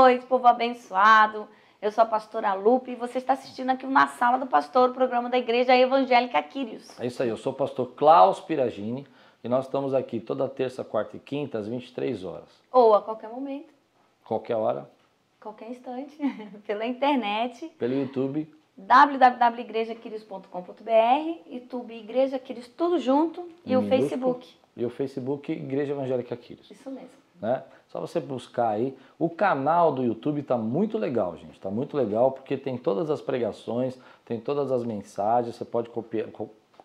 noite, povo abençoado. Eu sou a pastora Lupe e você está assistindo aqui Na Sala do Pastor, o programa da Igreja Evangélica Quírios. É isso aí, eu sou o pastor Klaus Piragini e nós estamos aqui toda terça, quarta e quinta, às 23 horas. Ou a qualquer momento, Qualquer hora, qualquer instante, pela internet, pelo YouTube. www.igrejaquírios.com.br, YouTube Igreja Quírios, tudo junto, e o minúsculo. Facebook. E o Facebook Igreja Evangélica Quírios. Isso mesmo. Né? Só você buscar aí. O canal do YouTube está muito legal, gente. Está muito legal porque tem todas as pregações, tem todas as mensagens. Você pode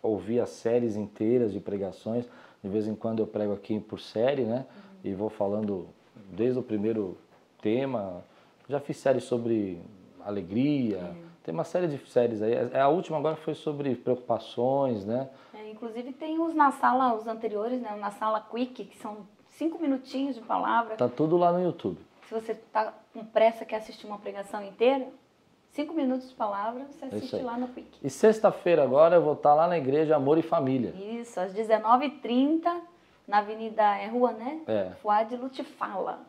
ouvir as séries inteiras de pregações. De vez em quando eu prego aqui por série, né? E vou falando desde o primeiro tema. Já fiz séries sobre alegria. Tem uma série de séries aí. A última agora foi sobre preocupações, né? Inclusive tem os na sala, os anteriores, né? Na sala Quick, que são 5 minutinhos de palavra. Tá tudo lá no YouTube. Se você está com pressa, quer assistir uma pregação inteira, 5 minutos de palavra, você assiste lá no Quick. E sexta-feira agora eu vou estar lá na igreja Amor e Família. Isso, às 19h30, na Avenida Rua, né? Fuad Lutifala.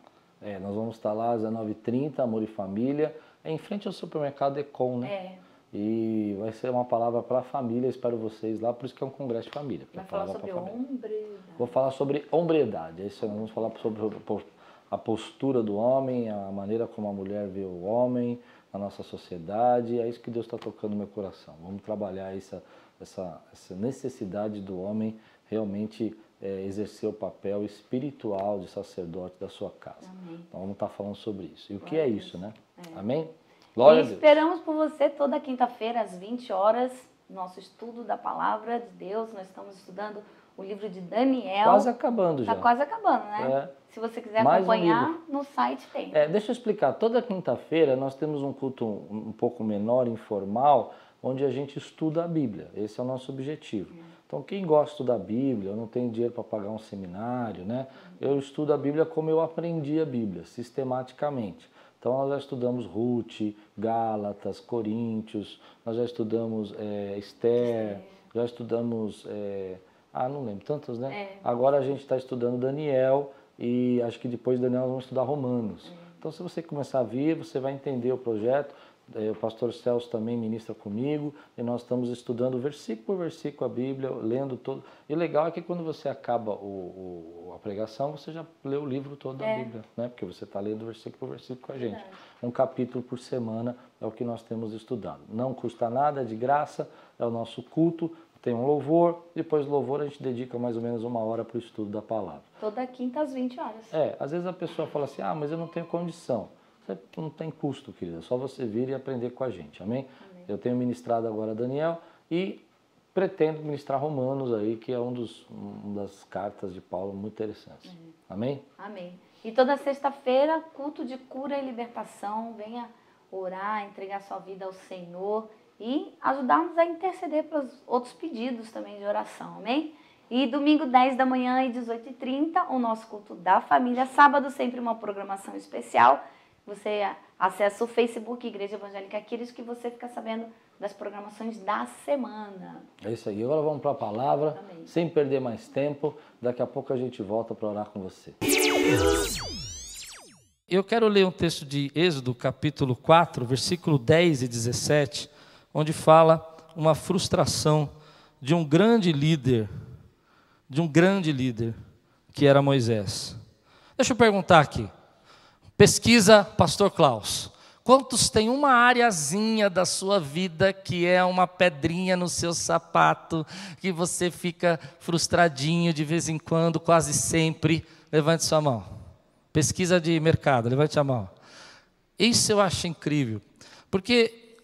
Nós vamos estar lá às 19h30, Amor e Família, em frente ao supermercado Econ, né? E vai ser uma palavra para a família, espero vocês lá, por isso que é um congresso de família. Vai falar sobre hombridade. Vou falar sobre hombridade, nós vamos falar sobre a postura do homem, a maneira como a mulher vê o homem na nossa sociedade, é isso que Deus está tocando no meu coração. Vamos trabalhar essa necessidade do homem realmente exercer o papel espiritual de sacerdote da sua casa. Amém. Então vamos estar falando sobre isso. E o que é isso, né? Amém? Glória a Deus. Esperamos por você toda quinta-feira às 20 horas, nosso estudo da Palavra de Deus. Nós estamos estudando o livro de Daniel. Quase acabando já. Está quase acabando, né? Se você quiser mais acompanhar, no site tem. Deixa eu explicar. Toda quinta-feira nós temos um culto um pouco menor, informal, onde a gente estuda a Bíblia. Esse é o nosso objetivo. Então, quem gosta de estudar a Bíblia, eu não tenho dinheiro para pagar um seminário, né? Eu estudo a Bíblia como eu aprendi a Bíblia, sistematicamente. Então, nós já estudamos Ruth, Gálatas, Coríntios, nós já estudamos Esther, já estudamos... não lembro, tantos, né? Agora a gente está estudando Daniel e acho que depois de Daniel nós vamos estudar Romanos. Então, se você começar a vir, você vai entender o projeto. O pastor Celso também ministra comigo e nós estamos estudando versículo por versículo a Bíblia, lendo todo. E o legal é que quando você acaba a pregação, você já lê o livro todo da Bíblia, né? Porque você está lendo versículo por versículo com a gente. Um capítulo por semana é o que nós temos estudado. Não custa nada, é de graça, é o nosso culto. Tem um louvor, depois do louvor a gente dedica mais ou menos 1 hora para o estudo da palavra. Toda quinta às 20 horas. Às vezes a pessoa fala assim, mas eu não tenho condição. Não tem custo, querida, é só você vir e aprender com a gente, amém? Eu tenho ministrado agora Daniel e pretendo ministrar Romanos aí, que é uma das cartas de Paulo muito interessantes, amém? Amém. E toda sexta-feira, culto de cura e libertação, venha orar, entregar sua vida ao Senhor e ajudar-nos a interceder para os outros pedidos também de oração, amém? E domingo 10 da manhã e 18h30, o nosso culto da família, sábado sempre uma programação especial. Você acessa o Facebook Igreja Evangélica Quírios que você fica sabendo das programações da semana. É isso aí. Agora vamos para a palavra, sem perder mais tempo. Daqui a pouco a gente volta para orar com você. Eu quero ler um texto de Êxodo, capítulo 4, versículo 10 e 17, onde fala uma frustração de um grande líder, que era Moisés. Deixa eu perguntar aqui. Pesquisa, pastor Klaus. Quantos tem uma areazinha da sua vida que é uma pedrinha no seu sapato, que você fica frustradinho de vez em quando, quase sempre? Levante sua mão. Pesquisa de mercado, levante a mão. Isso eu acho incrível, porque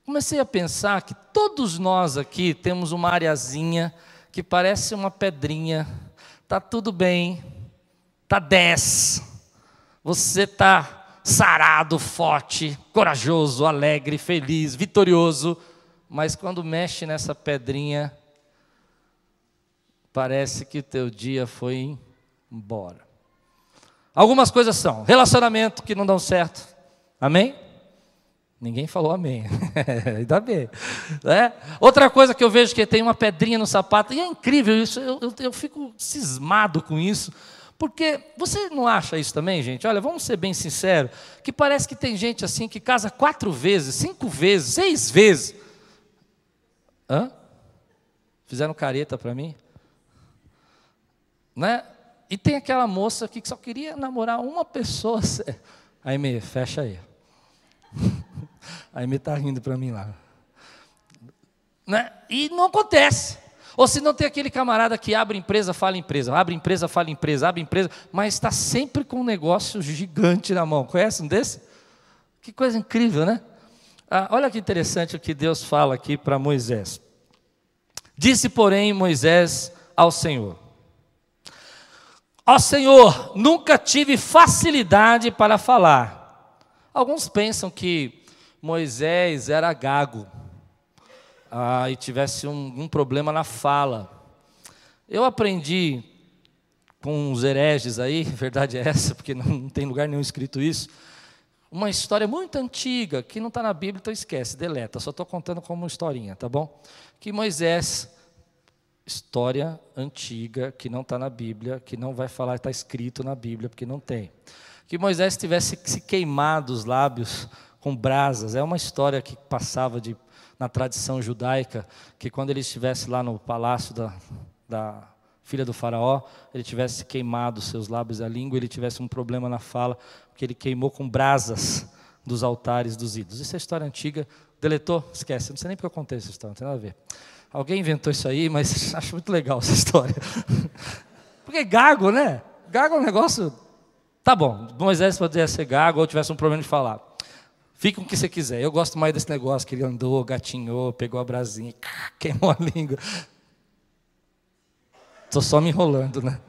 comecei a pensar que todos nós aqui temos uma areazinha que parece uma pedrinha. Tá tudo bem, tá 10. Você está sarado, forte, corajoso, alegre, feliz, vitorioso, mas quando mexe nessa pedrinha, parece que o teu dia foi embora. Algumas coisas são relacionamento que não dão certo, amém? Ninguém falou amém, ainda bem. Outra coisa que eu vejo que tem uma pedrinha no sapato, e é incrível isso, eu fico cismado com isso, Porque você não acha isso também, gente? Olha, vamos ser bem sinceros, que parece que tem gente assim que casa 4 vezes, 5 vezes, 6 vezes. Hã? Fizeram careta para mim? Né? E tem aquela moça aqui que só queria namorar uma pessoa. Aí me fecha aí. Aí me tá rindo para mim lá. Né? E não acontece. Ou se não tem aquele camarada que abre empresa, fala empresa, abre empresa, fala empresa, abre empresa, mas está sempre com um negócio gigante na mão. Conhece um desse? Que coisa incrível, né? Olha que interessante o que Deus fala aqui para Moisés. Disse, porém, Moisés ao Senhor: ó Senhor, nunca tive facilidade para falar. Alguns pensam que Moisés era gago. E tivesse um problema na fala. Eu aprendi com os hereges aí, verdade é essa, porque não tem lugar nenhum escrito isso, uma história muito antiga, que não está na Bíblia, então esquece, deleta, só estou contando como historinha, tá bom? Que Moisés, história antiga, que não está na Bíblia, que não vai falar, está escrito na Bíblia, porque não tem. Que Moisés tivesse se queimado os lábios com brasas, é uma história que passava na tradição judaica, que quando ele estivesse lá no palácio da filha do faraó, ele tivesse queimado seus lábios e a língua, ele tivesse um problema na fala, porque ele queimou com brasas dos altares dos ídolos. Isso é história antiga, deletou? Esquece, não sei nem porque eu contei essa história, não tem nada a ver. Alguém inventou isso aí, mas acho muito legal essa história. Porque gago, né? Gago é um negócio... Tá bom, Moisés poderia ser gago ou tivesse um problema de falar. Fica com o que você quiser. Eu gosto mais desse negócio que ele andou, gatinhou, pegou a brasinha, queimou a língua. Estou só me enrolando, né?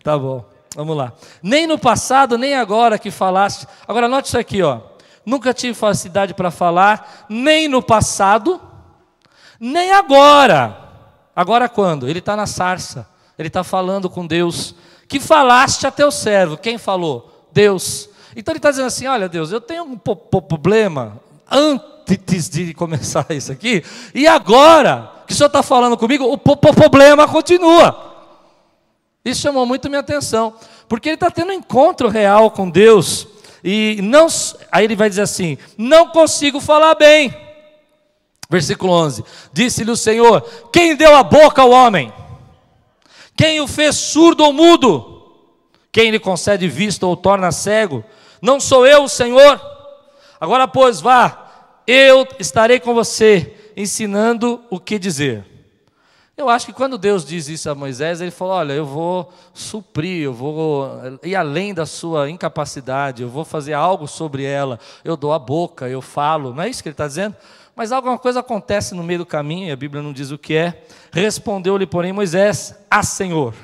Tá bom, vamos lá. Nem no passado, nem agora que falaste. Agora, note isso aqui, ó. Nunca tive facilidade para falar, nem no passado, nem agora. Agora quando? Ele está na sarça. Ele está falando com Deus. Que falaste a teu servo. Quem falou? Deus. Então ele está dizendo assim, olha Deus, eu tenho um problema antes de começar isso aqui, e agora que o Senhor está falando comigo, o problema continua. Isso chamou muito minha atenção, porque ele está tendo um encontro real com Deus, e não, aí ele vai dizer assim, não consigo falar bem. Versículo 11, disse-lhe o Senhor, quem deu a boca ao homem? Quem o fez surdo ou mudo? Quem lhe concede vista ou torna cego? Não sou eu, o Senhor? Agora, pois, vá, eu estarei com você, ensinando o que dizer. Eu acho que quando Deus diz isso a Moisés, ele falou, olha, eu vou suprir, eu vou ir além da sua incapacidade, eu vou fazer algo sobre ela, eu dou a boca, eu falo, não é isso que ele está dizendo? Mas alguma coisa acontece no meio do caminho, e a Bíblia não diz o que é. Respondeu-lhe, porém, Moisés, Senhor,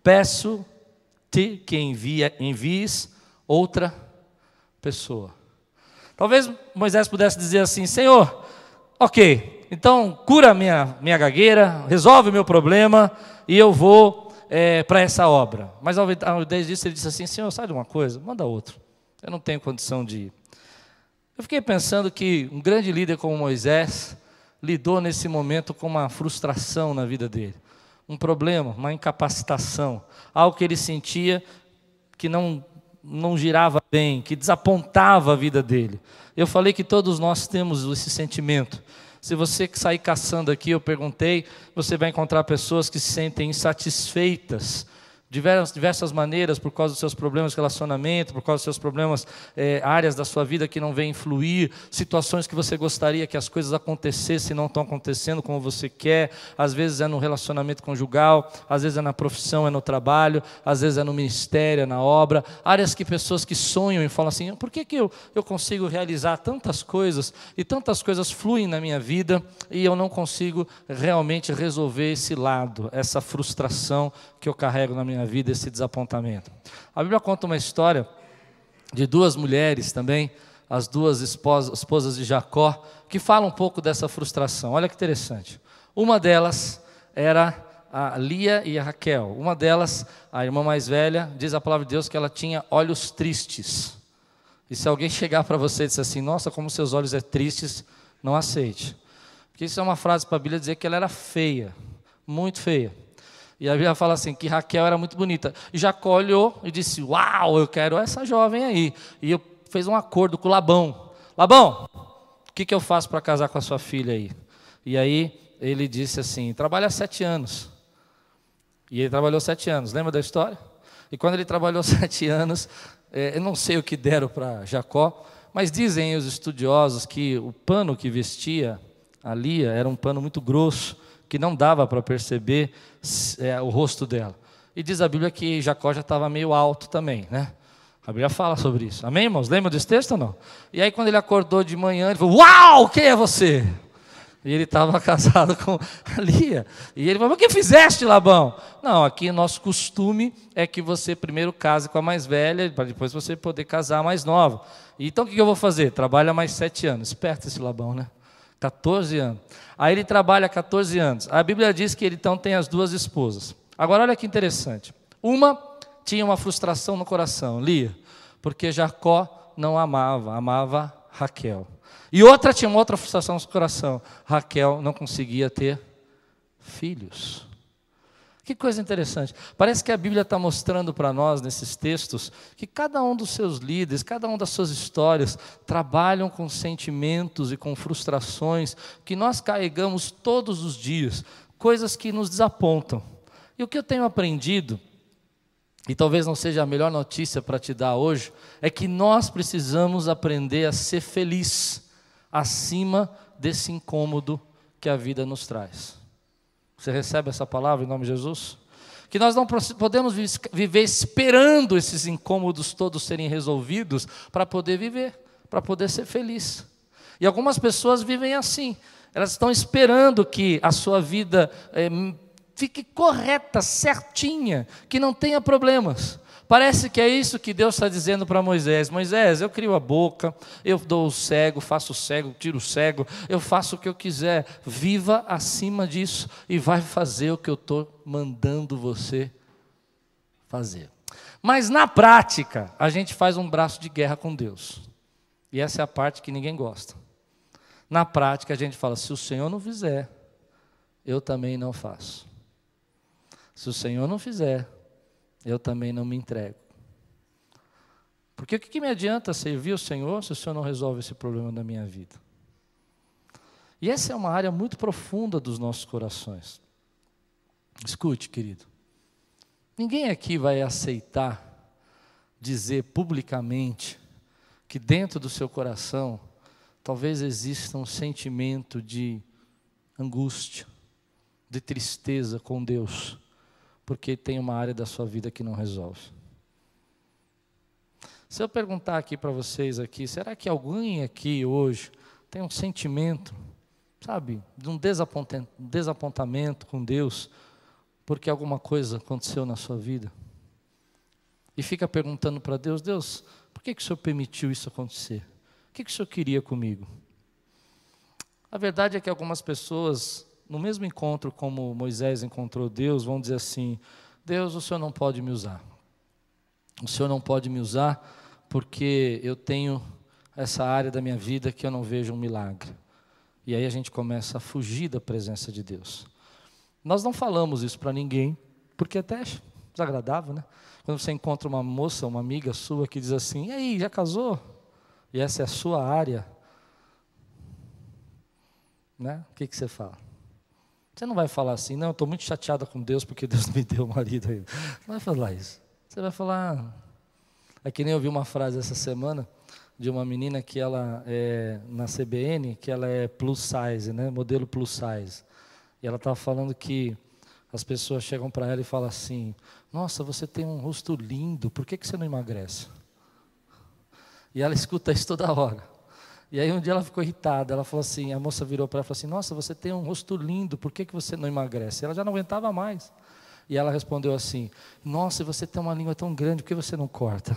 peço-te que envies outra pessoa. Talvez Moisés pudesse dizer assim, Senhor, ok, então cura minha gagueira, resolve o meu problema e eu vou para essa obra. Mas ao invés disso ele disse assim, Senhor, sabe de uma coisa? Manda outro, eu não tenho condição de ir. Eu fiquei pensando que um grande líder como Moisés lidou nesse momento com uma frustração na vida dele. Um problema, uma incapacitação, algo que ele sentia que não girava bem, que desapontava a vida dele. Eu falei que todos nós temos esse sentimento. Se você sair caçando aqui, eu perguntei, você vai encontrar pessoas que se sentem insatisfeitas de diversas maneiras, por causa dos seus problemas de relacionamento, por causa dos seus problemas, áreas da sua vida que não vêm fluir, situações que você gostaria que as coisas acontecessem e não estão acontecendo como você quer, às vezes é no relacionamento conjugal, às vezes é na profissão, é no trabalho, às vezes é no ministério, é na obra, áreas que pessoas que sonham e falam assim, por que eu consigo realizar tantas coisas e tantas coisas fluem na minha vida e eu não consigo realmente resolver esse lado, essa frustração que eu carrego na minha vida, esse desapontamento. A Bíblia conta uma história de 2 mulheres também, as 2 esposas de Jacó, que falam um pouco dessa frustração. Olha que interessante. Uma delas era a Lia e a Raquel. Uma delas, a irmã mais velha, diz a palavra de Deus que ela tinha olhos tristes. E se alguém chegar para você e disser assim, nossa, como seus olhos é tristes, não aceite. Porque isso é uma frase para a Bíblia dizer que ela era feia, muito feia. E a Bíblia fala assim, que Raquel era muito bonita. E Jacó olhou e disse, uau, eu quero essa jovem aí. E eu fez um acordo com Labão. Labão, o que eu faço para casar com a sua filha aí? E aí ele disse assim, trabalha 7 anos. E ele trabalhou 7 anos, lembra da história? E quando ele trabalhou 7 anos, eu não sei o que deram para Jacó, mas dizem os estudiosos que o pano que vestia a Lia era um pano muito grosso, que não dava para perceber o rosto dela. E diz a Bíblia que Jacó já estava meio alto também, né? A Bíblia fala sobre isso. Amém, irmãos? Lembram desse texto ou não? E aí quando ele acordou de manhã, ele falou, uau, quem é você? E ele estava casado com a Lia. E ele falou, mas o que fizeste, Labão? Não, aqui o nosso costume é que você primeiro case com a mais velha, para depois você poder casar a mais nova. Então o que eu vou fazer? Trabalha mais 7 anos. Esperto esse Labão, né? 14 anos. Aí ele trabalha 14 anos. A Bíblia diz que ele então tem as 2 esposas. Agora olha que interessante. Uma tinha uma frustração no coração, Lia, porque Jacó não amava Raquel. E outra tinha uma outra frustração no coração, Raquel não conseguia ter filhos. Que coisa interessante. Parece que a Bíblia está mostrando para nós, nesses textos, que cada um dos seus líderes, cada um das suas histórias, trabalham com sentimentos e com frustrações que nós carregamos todos os dias, coisas que nos desapontam. E o que eu tenho aprendido, e talvez não seja a melhor notícia para te dar hoje, é que nós precisamos aprender a ser feliz acima desse incômodo que a vida nos traz. Você recebe essa palavra em nome de Jesus? Que nós não podemos viver esperando esses incômodos todos serem resolvidos para poder viver, para poder ser feliz. E algumas pessoas vivem assim, elas estão esperando que a sua vida fique correta, certinha, que não tenha problemas. Parece que é isso que Deus está dizendo para Moisés. Moisés, eu crio a boca, eu dou o cego, faço o cego, tiro o cego, eu faço o que eu quiser. Viva acima disso e vai fazer o que eu estou mandando você fazer. Mas na prática, a gente faz um braço de guerra com Deus. E essa é a parte que ninguém gosta. Na prática, a gente fala, se o Senhor não fizer, eu também não faço. Se o Senhor não fizer, eu também não me entrego. Porque o que me adianta servir o Senhor se o Senhor não resolve esse problema da minha vida? E essa é uma área muito profunda dos nossos corações. Escute, querido. Ninguém aqui vai aceitar dizer publicamente que dentro do seu coração talvez exista um sentimento de angústia, de tristeza com Deus, porque tem uma área da sua vida que não resolve. Se eu perguntar aqui para vocês aqui, será que alguém aqui hoje tem um sentimento, sabe, de um desapontamento com Deus, porque alguma coisa aconteceu na sua vida? E fica perguntando para Deus, Deus, por que o Senhor permitiu isso acontecer? O que o Senhor queria comigo? A verdade é que algumas pessoas, no mesmo encontro como Moisés encontrou Deus, vão dizer assim, Deus, o Senhor não pode me usar. O Senhor não pode me usar porque eu tenho essa área da minha vida que eu não vejo um milagre. E aí a gente começa a fugir da presença de Deus. Nós não falamos isso para ninguém, porque até é desagradável, né? Quando você encontra uma moça, uma amiga sua que diz assim, e aí, já casou? E essa é a sua área, né? O que você fala? Você não vai falar assim, não, eu estou muito chateada com Deus porque Deus me deu um marido aí. Não vai falar isso. Você vai falar... É que nem eu vi uma frase essa semana de uma menina que ela é na CBN, que ela é plus size, né? Modelo plus size. E ela estava falando que as pessoas chegam para ela e falam assim, nossa, você tem um rosto lindo, por que você não emagrece? E ela escuta isso toda hora. E aí um dia ela ficou irritada, ela falou assim, a moça virou para ela e falou assim, nossa, você tem um rosto lindo, por que você não emagrece? Ela já não aguentava mais. E ela respondeu assim, nossa, você tem uma língua tão grande, por que você não corta?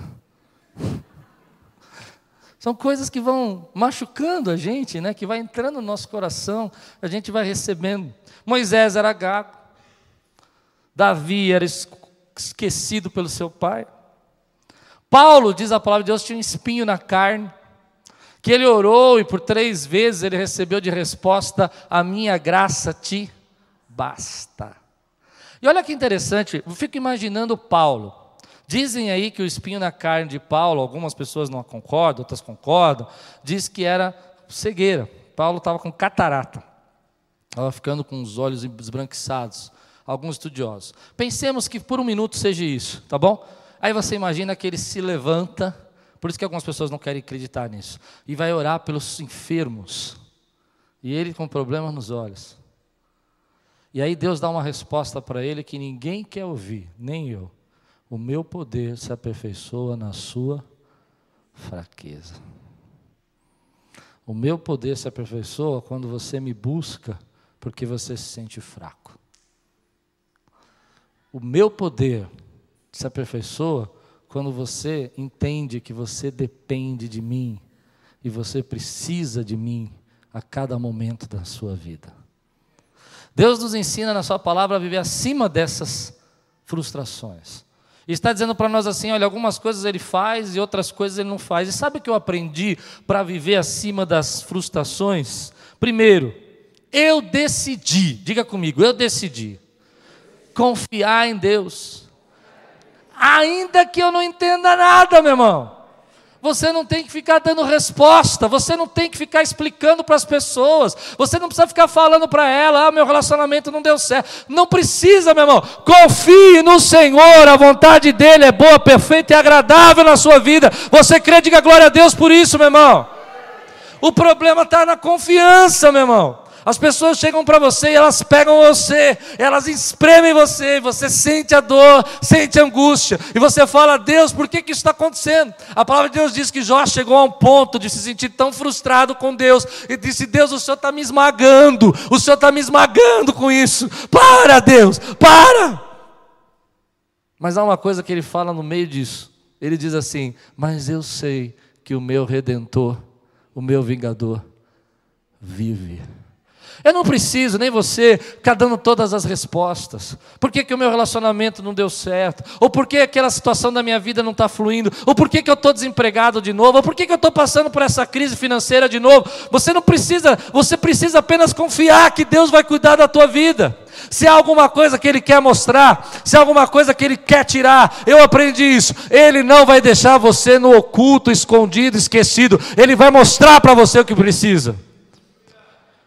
São coisas que vão machucando a gente, né? Que vai entrando no nosso coração, a gente vai recebendo. Moisés era gago, Davi era esquecido pelo seu pai. Paulo, diz a palavra de Deus, tinha um espinho na carne, que ele orou e por 3 vezes ele recebeu de resposta, a minha graça te basta. E olha que interessante, eu fico imaginando Paulo. Dizem aí que o espinho na carne de Paulo, algumas pessoas não concordam, outras concordam, diz que era cegueira. Paulo estava com catarata, estava ficando com os olhos esbranquiçados, alguns estudiosos. Pensemos que por um minuto seja isso, tá bom? Aí você imagina que ele se levanta, por isso que algumas pessoas não querem acreditar nisso, e vai orar pelos enfermos, e ele com problema nos olhos. E aí Deus dá uma resposta para ele que ninguém quer ouvir, nem eu. O meu poder se aperfeiçoa na sua fraqueza. O meu poder se aperfeiçoa quando você me busca, porque você se sente fraco. O meu poder se aperfeiçoa quando você entende que você depende de mim e você precisa de mim a cada momento da sua vida. Deus nos ensina na sua palavra a viver acima dessas frustrações. E está dizendo para nós assim, olha, algumas coisas ele faz e outras coisas ele não faz. E sabe o que eu aprendi para viver acima das frustrações? Primeiro, eu decidi, diga comigo, eu decidi confiar em Deus. Ainda que eu não entenda nada, meu irmão. Você não tem que ficar dando resposta, você não tem que ficar explicando para as pessoas, você não precisa ficar falando para ela, meu relacionamento não deu certo. Não precisa, meu irmão. Confie no Senhor, a vontade dEle é boa, perfeita e agradável na sua vida. Você crê, diga glória a Deus por isso, meu irmão. O problema está na confiança, meu irmão. As pessoas chegam para você e elas pegam você, elas espremem você, e você sente a dor, sente a angústia, e você fala, Deus, por que isso está acontecendo? A palavra de Deus diz que Jó chegou a um ponto de se sentir tão frustrado com Deus, e disse, Deus, o Senhor está me esmagando, o Senhor está me esmagando com isso, para Deus, para! Mas há uma coisa que ele fala no meio disso, ele diz assim, mas eu sei que o meu Redentor, o meu Vingador, vive. Eu não preciso, nem você, ficar dando todas as respostas. Por que o meu relacionamento não deu certo? Ou por que aquela situação da minha vida não está fluindo? Ou por que eu estou desempregado de novo? Ou por que eu estou passando por essa crise financeira de novo? Você não precisa, você precisa apenas confiar que Deus vai cuidar da tua vida. Se há alguma coisa que Ele quer mostrar, se há alguma coisa que Ele quer tirar, eu aprendi isso, Ele não vai deixar você no oculto, escondido, esquecido. Ele vai mostrar para você o que precisa.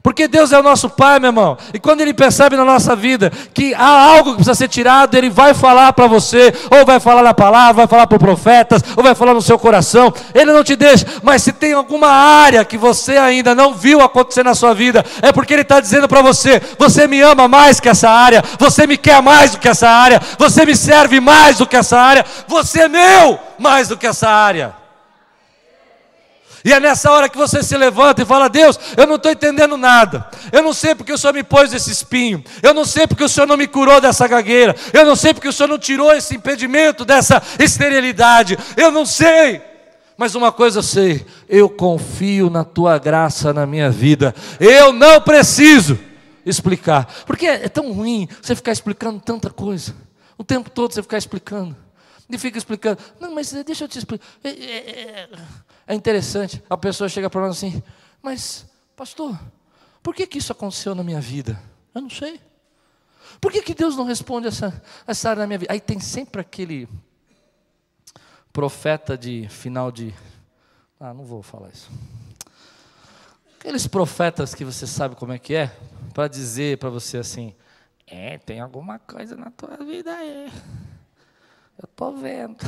Porque Deus é o nosso Pai, meu irmão. E quando Ele percebe na nossa vida que há algo que precisa ser tirado, Ele vai falar para você, ou vai falar na palavra, vai falar para profetas, ou vai falar no seu coração. Ele não te deixa. Mas se tem alguma área que você ainda não viu acontecer na sua vida, é porque Ele está dizendo para você, você me ama mais que essa área, você me quer mais do que essa área, você me serve mais do que essa área, você é meu mais do que essa área. E é nessa hora que você se levanta e fala, Deus, eu não estou entendendo nada. Eu não sei porque o Senhor me pôs esse espinho. Eu não sei porque o Senhor não me curou dessa gagueira. Eu não sei porque o Senhor não tirou esse impedimento dessa esterilidade. Eu não sei. Mas uma coisa eu sei, eu confio na Tua graça na minha vida. Eu não preciso explicar. Porque é tão ruim você ficar explicando tanta coisa. O tempo todo você ficar explicando. E fica explicando. Não, mas deixa eu te explicar. É interessante, a pessoa chega para nós assim, mas pastor, por que isso aconteceu na minha vida? Eu não sei. Por que Deus não responde essa área na minha vida? Aí tem sempre aquele profeta de final de... não vou falar isso. Aqueles profetas que você sabe como é que é, para dizer para você assim, tem alguma coisa na tua vida aí. Eu estou vendo.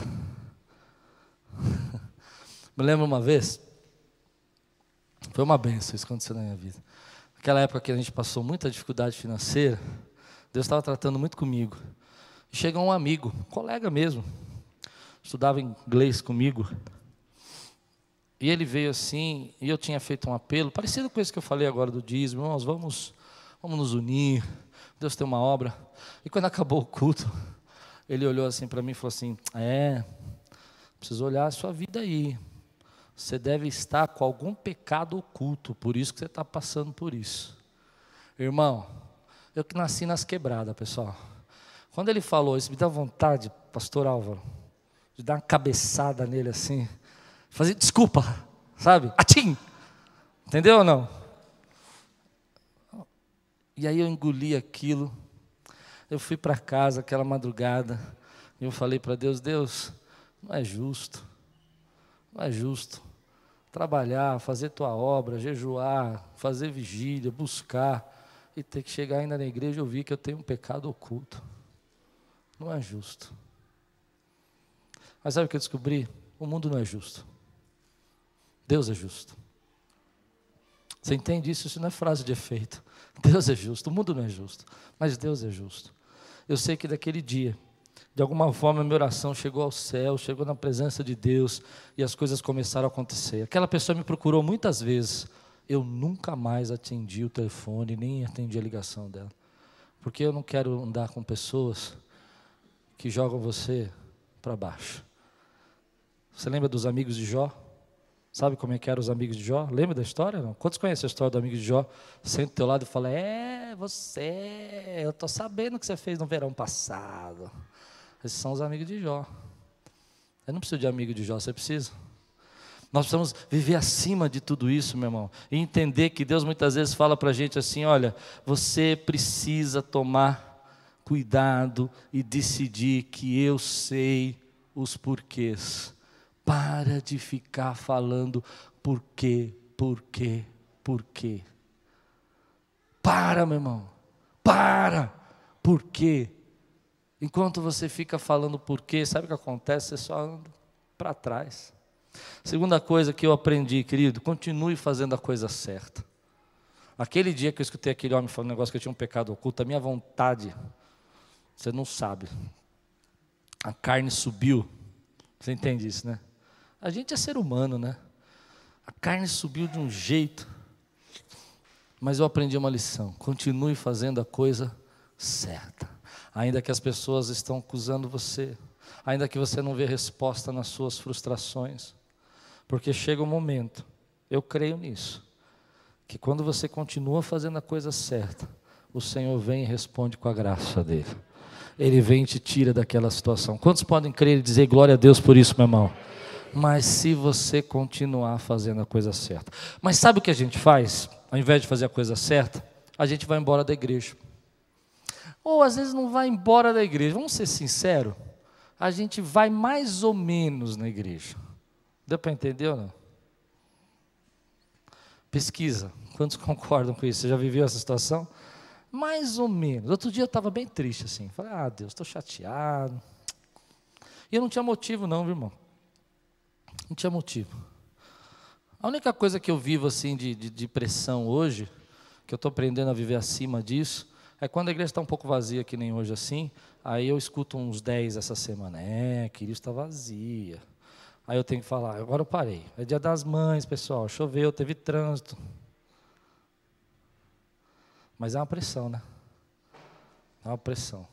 Me lembro uma vez, foi uma bênção isso que aconteceu na minha vida. Naquela época que a gente passou muita dificuldade financeira, Deus estava tratando muito comigo. E chegou um amigo, um colega mesmo, estudava inglês comigo. E ele veio assim, e eu tinha feito um apelo, parecido com isso que eu falei agora do dízimo, irmãos, vamos nos unir, Deus tem uma obra. E quando acabou o culto, ele olhou assim para mim e falou assim, preciso olhar a sua vida aí. Você deve estar com algum pecado oculto, por isso que você está passando por isso. Irmão, eu que nasci nas quebradas, pessoal. Quando ele falou isso, me dá vontade, pastor Álvaro, de dar uma cabeçada nele assim, fazer desculpa, sabe? Atim! Entendeu ou não? E aí eu engoli aquilo. eu fui para casa aquela madrugada e eu falei para Deus, Deus, não é justo trabalhar, fazer tua obra, jejuar, fazer vigília, buscar e ter que chegar ainda na igreja e ouvir que eu tenho um pecado oculto. Não é justo. Mas sabe o que eu descobri? O mundo não é justo. Deus é justo. Você entende isso? Isso não é frase de efeito. Deus é justo. O mundo não é justo, mas Deus é justo. Eu sei que daquele dia, de alguma forma, a minha oração chegou ao céu, chegou na presença de Deus e as coisas começaram a acontecer. Aquela pessoa me procurou muitas vezes. Eu nunca mais atendi o telefone, nem atendi a ligação dela. Porque eu não quero andar com pessoas que jogam você para baixo. Você lembra dos amigos de Jó? Sabe como é que eram os amigos de Jó? Lembra da história? Não? Quantos conhecem a história do amigo de Jó? Senta do teu lado e fala, eu estou sabendo o que você fez no verão passado. Esses são os amigos de Jó. Eu não preciso de amigo de Jó, você precisa? Nós precisamos viver acima de tudo isso, meu irmão, e entender que Deus muitas vezes fala para a gente assim, olha, você precisa tomar cuidado e decidir que eu sei os porquês. Para de ficar falando por quê. Para, meu irmão, por quê? Enquanto você fica falando por quê, sabe o que acontece? Você só anda para trás. Segunda coisa que eu aprendi, querido, continue fazendo a coisa certa. Aquele dia que eu escutei aquele homem falando um negócio que eu tinha um pecado oculto, a minha vontade, você não sabe, a carne subiu. Você entende isso, né? A gente é ser humano, né? A carne subiu de um jeito, mas eu aprendi uma lição. Continue fazendo a coisa certa. Ainda que as pessoas estão acusando você, ainda que você não vê resposta nas suas frustrações, porque chega um momento, eu creio nisso, que quando você continua fazendo a coisa certa, o Senhor vem e responde com a graça dele. Ele vem e te tira daquela situação. Quantos podem crer e dizer glória a Deus por isso, meu irmão? Mas se você continuar fazendo a coisa certa. Mas sabe o que a gente faz? Ao invés de fazer a coisa certa, a gente vai embora da igreja. Ou às vezes não vai embora da igreja. Vamos ser sinceros, a gente vai mais ou menos na igreja. Deu para entender ou não? Pesquisa. Quantos concordam com isso? Você já viveu essa situação? Mais ou menos. Outro dia eu estava bem triste assim. Falei, Deus, estou chateado. E eu não tinha motivo não, viu, irmão? Não tinha motivo. A única coisa que eu vivo assim de pressão hoje, que eu estou aprendendo a viver acima disso, é quando a igreja está um pouco vazia, que nem hoje assim, aí eu escuto uns 10 essa semana. Que a igreja está vazia. Aí eu tenho que falar, agora eu parei. É dia das mães, pessoal, choveu, teve trânsito. Mas é uma pressão, né? É uma pressão.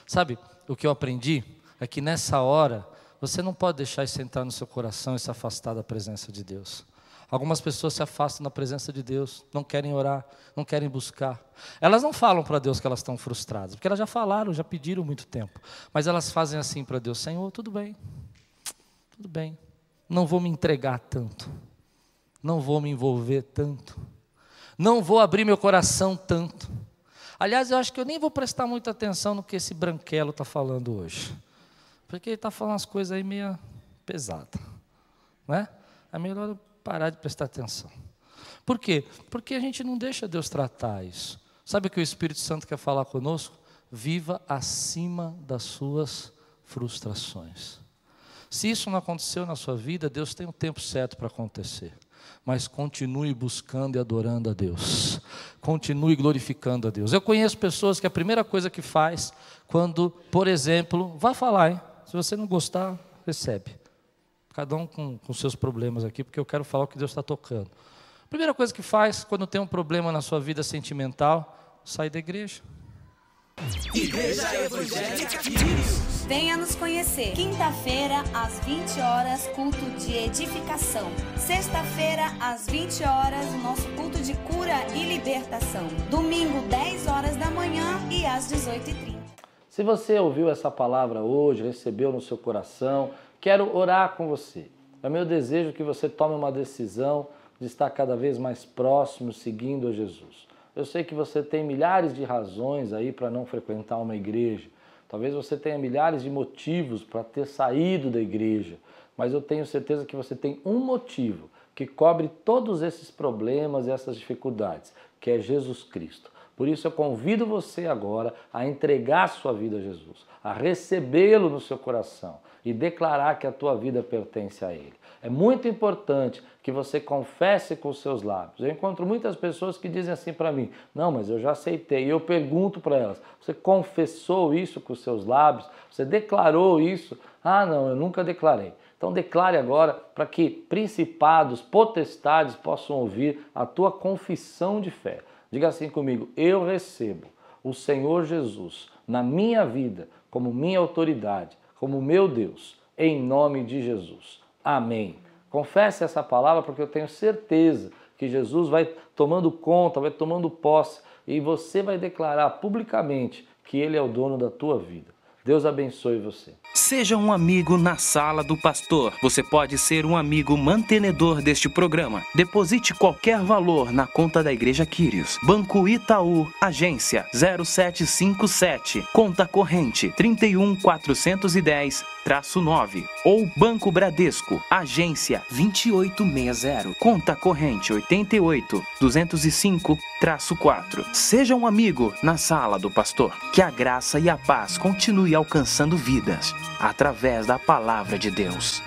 Sabe, o que eu aprendi é que nessa hora, você não pode deixar isso entrar no seu coração e se afastar da presença de Deus. Algumas pessoas se afastam da presença de Deus, não querem orar, não querem buscar. Elas não falam para Deus que elas estão frustradas, porque elas já falaram, já pediram muito tempo. Mas elas fazem assim para Deus, Senhor, tudo bem, não vou me entregar tanto, não vou me envolver tanto, não vou abrir meu coração tanto. Aliás, eu acho que eu nem vou prestar muita atenção no que esse branquelo está falando hoje. Porque ele está falando umas coisas aí meio pesadas. Né? É melhor eu parar de prestar atenção. Por quê? Porque a gente não deixa Deus tratar isso. Sabe o que o Espírito Santo quer falar conosco? Viva acima das suas frustrações. Se isso não aconteceu na sua vida, Deus tem um tempo certo para acontecer. Mas continue buscando e adorando a Deus. Continue glorificando a Deus. Eu conheço pessoas que a primeira coisa que faz, quando, por exemplo, vai falar, hein? Se você não gostar, recebe. Cada um com seus problemas aqui, porque eu quero falar o que Deus está tocando. A primeira coisa que faz, quando tem um problema na sua vida sentimental, sai da igreja. Igreja Evangélica Quírios. Venha nos conhecer. Quinta-feira, às 20 horas, culto de edificação. Sexta-feira, às 20 horas, o nosso culto de cura e libertação. Domingo, 10 horas da manhã e às 18h30. Se você ouviu essa palavra hoje, recebeu no seu coração, quero orar com você. É meu desejo que você tome uma decisão de estar cada vez mais próximo, seguindo a Jesus. Eu sei que você tem milhares de razões aí para não frequentar uma igreja. Talvez você tenha milhares de motivos para ter saído da igreja. Mas eu tenho certeza que você tem um motivo que cobre todos esses problemas e essas dificuldades, que é Jesus Cristo. Por isso eu convido você agora a entregar sua vida a Jesus, a recebê-lo no seu coração e declarar que a tua vida pertence a Ele. É muito importante que você confesse com os seus lábios. Eu encontro muitas pessoas que dizem assim para mim, não, mas eu já aceitei. E eu pergunto para elas, você confessou isso com os seus lábios? Você declarou isso? Ah, não, eu nunca declarei. Então declare agora para que principados, potestades possam ouvir a tua confissão de fé. Diga assim comigo, eu recebo o Senhor Jesus na minha vida como minha autoridade, como meu Deus, em nome de Jesus. Amém. Confesse essa palavra porque eu tenho certeza que Jesus vai tomando conta, vai tomando posse e você vai declarar publicamente que Ele é o dono da tua vida. Deus abençoe você. Seja um amigo na Sala do Pastor. Você pode ser um amigo mantenedor deste programa. Deposite qualquer valor na conta da Igreja Quírios. Banco Itaú, agência 0757, conta corrente 31410-9. Ou Banco Bradesco, agência 2860, conta corrente 88205-4. Seja um amigo na Sala do Pastor. Que a graça e a paz continue alcançando vidas através da palavra de Deus.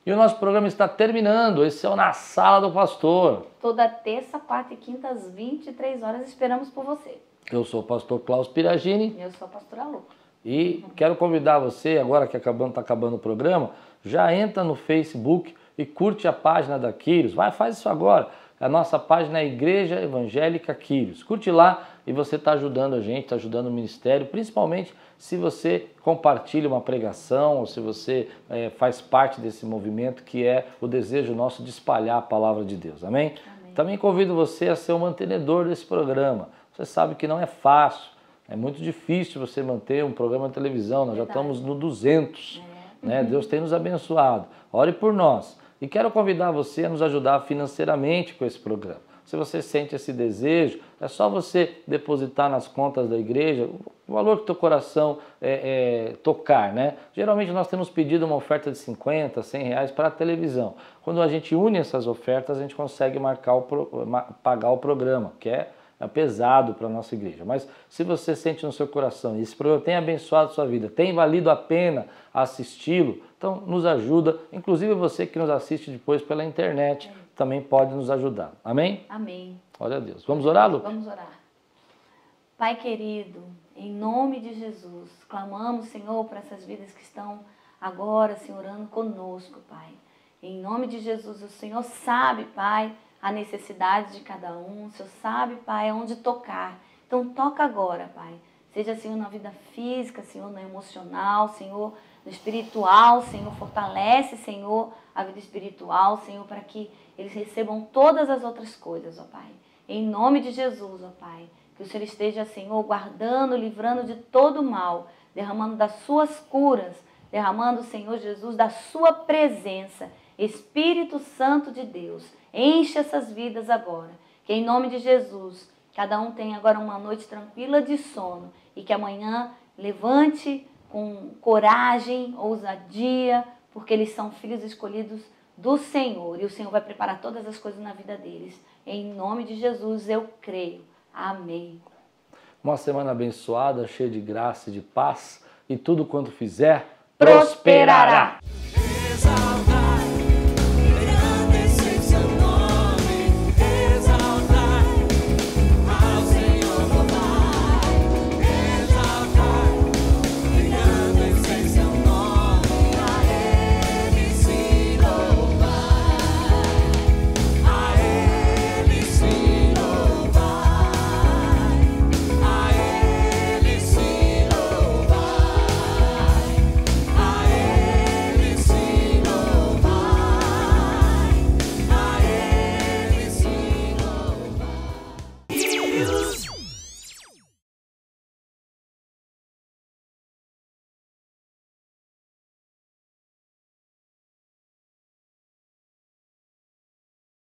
E o nosso programa está terminando. Esse é o Na Sala do Pastor. Toda terça, quarta e quinta, às 23 horas, esperamos por você. Eu sou o pastor Klaus Piragini. Eu sou a pastora Lu. E quero convidar você, agora que está acabando o programa, já entra no Facebook e curte a página da Quírios. Faz isso agora. A nossa página é Igreja Evangélica Quírios. Curte lá e você está ajudando a gente, está ajudando o ministério, principalmente se você compartilha uma pregação ou se você faz parte desse movimento que é o desejo nosso de espalhar a palavra de Deus. Amém? Amém. Também convido você a ser o mantenedor desse programa. Você sabe que não é fácil, é muito difícil você manter um programa de televisão, nós já estamos no 200, né? Deus tem nos abençoado. Ore por nós. E quero convidar você a nos ajudar financeiramente com esse programa. Se você sente esse desejo, é só você depositar nas contas da igreja o valor que o teu coração tocar, né? Geralmente nós temos pedido uma oferta de 50, 100 reais para a televisão. Quando a gente une essas ofertas, a gente consegue pagar o programa, que é pesado para a nossa igreja. Mas se você sente no seu coração e esse programa tem abençoado a sua vida, tem valido a pena assisti-lo, então nos ajuda. Inclusive você que nos assiste depois pela internet também pode nos ajudar. Amém? Amém. Glória a Deus. Vamos orar, Lu? Vamos orar. Pai querido, em nome de Jesus, clamamos, Senhor, para essas vidas que estão agora, Senhor, orando conosco, Pai. Em nome de Jesus, o Senhor sabe, Pai, a necessidade de cada um. O Senhor sabe, Pai, aonde tocar. Então toca agora, Pai. Seja, Senhor, na vida física, Senhor, no emocional, Senhor, no espiritual, Senhor. Fortalece, Senhor, a vida espiritual, Senhor, para que eles recebam todas as outras coisas, ó Pai. Em nome de Jesus, ó Pai. Que o Senhor esteja, Senhor, guardando, livrando de todo mal, derramando das suas curas, derramando, Senhor Jesus, da sua presença. Espírito Santo de Deus, enche essas vidas agora. Que em nome de Jesus, cada um tenha agora uma noite tranquila de sono e que amanhã levante com coragem, ousadia, porque eles são filhos escolhidos do Senhor e o Senhor vai preparar todas as coisas na vida deles. Em nome de Jesus eu creio. Amém. Uma semana abençoada, cheia de graça e de paz e tudo quanto fizer prosperará.